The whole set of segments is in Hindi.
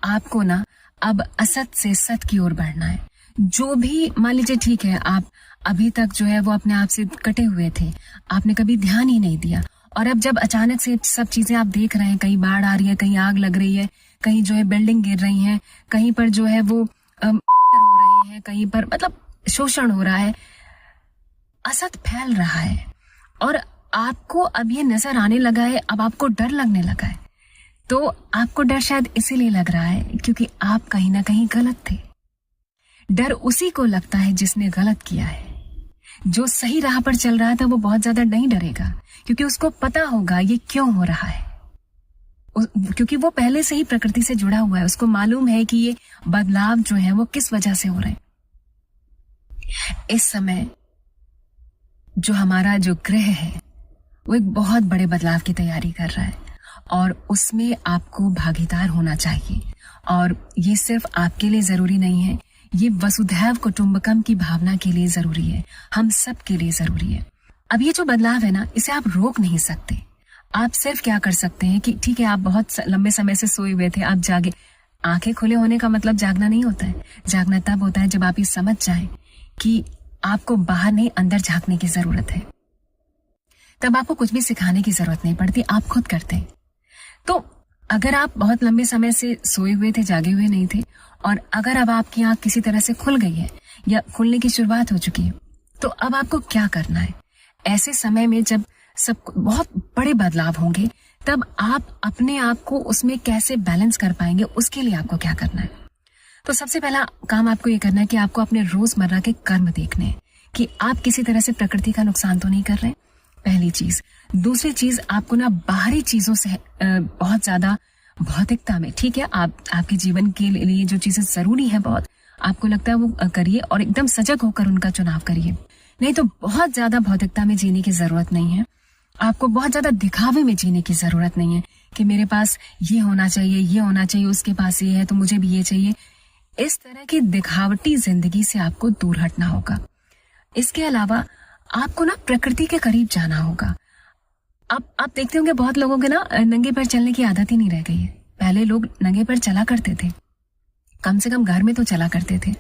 आपको ना अब असत से सत की ओर बढ़ना है। जो भी मान लीजिए, ठीक है, आप अभी तक जो है वो अपने आप से कटे हुए थे, आपने कभी ध्यान ही नहीं दिया, और अब जब अचानक से सब चीजें आप देख रहे हैं, कहीं बाढ़ आ रही है, कहीं आग लग रही है, कहीं जो है बिल्डिंग गिर रही है, कहीं पर जो है वो हो रही है, कहीं पर मतलब शोषण हो रहा है, असत फैल रहा है, और आपको अब ये नजर आने लगा है, अब आपको डर लगने लगा है। तो आपको डर शायद इसीलिए लग रहा है क्योंकि आप कहीं ना कहीं गलत थे। डर उसी को लगता है जिसने गलत किया है। जो सही राह पर चल रहा था वो बहुत ज्यादा नहीं डरेगा, क्योंकि उसको पता होगा ये क्यों हो रहा है, क्योंकि वो पहले से ही प्रकृति से जुड़ा हुआ है। उसको मालूम है कि ये बदलाव जो है वो किस वजह से हो रहे हैं। इस समय जो हमारा जो ग्रह है वो एक बहुत बड़े बदलाव की तैयारी कर रहा है, और उसमें आपको भागीदार होना चाहिए। और ये सिर्फ आपके लिए जरूरी नहीं है, ये वसुधैव कुटुंबकम की भावना के लिए जरूरी है, हम सब के लिए जरूरी है। अब ये जो बदलाव है ना, इसे आप रोक नहीं सकते। आप सिर्फ क्या कर सकते हैं कि ठीक है, आप बहुत लंबे समय से सोए हुए थे, आप जागे। आंखें खुले होने का मतलब जागना नहीं होता है। जागना तब होता है जब आप ये समझ जाएं कि आपको बाहर नहीं अंदर झांकने की जरूरत है। तब आपको कुछ भी सिखाने की जरूरत नहीं पड़ती, आप खुद करते हैं। तो अगर आप बहुत लंबे समय से सोए हुए थे, जागे हुए नहीं थे, और अगर अब आपकी आंख किसी तरह से खुल गई है या खुलने की शुरुआत हो चुकी है, तो अब आपको क्या करना है? ऐसे समय में जब सब बहुत बड़े बदलाव होंगे, तब आप अपने आप को उसमें कैसे बैलेंस कर पाएंगे, उसके लिए आपको क्या करना है? तो सबसे पहला काम आपको ये करना है कि आपको अपने रोजमर्रा के कर्म देखने हैं कि आप किसी तरह से प्रकृति का नुकसान तो नहीं कर रहे हैं, पहली चीज। दूसरी चीज, आपको ना बाहरी चीजों से बहुत ज्यादा भौतिकता में, ठीक है, आपके जीवन के लिए जो चीजें जरूरी है बहुत, आपको लगता है वो करिए, और एकदम सजग होकर उनका चुनाव करिए। नहीं तो बहुत ज्यादा भौतिकता में जीने की जरूरत नहीं है। आपको बहुत ज्यादा दिखावे में जीने की जरूरत नहीं है कि मेरे पास ये होना चाहिए, ये होना चाहिए, उसके पास ये है तो मुझे भी ये चाहिए। इस तरह की दिखावटी जिंदगी से आपको दूर हटना होगा। इसके अलावा आपको ना प्रकृति के करीब जाना होगा। आप देखते होंगे बहुत लोगों के ना नंगे पैर चलने की आदत ही नहीं रह गई है। पहले लोग नंगे पैर चला करते थे, कम से कम घर में तो चला करते थे,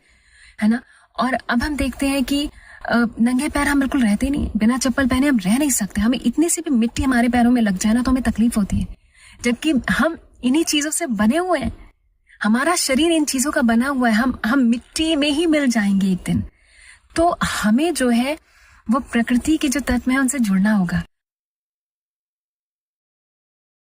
है ना। और अब हम देखते हैं कि नंगे पैर हम बिल्कुल रहते नहीं, बिना चप्पल पहने हम रह नहीं सकते। हमें इतनी सी भी मिट्टी हमारे पैरों में लग जाए ना तो हमें तकलीफ होती है, जबकि हम इन्हीं चीजों से बने हुए हैं। हमारा शरीर इन चीजों का बना हुआ है। हम मिट्टी में ही मिल जाएंगे एक दिन। तो हमें जो है वो प्रकृति के जो तत्व है उनसे जुड़ना होगा।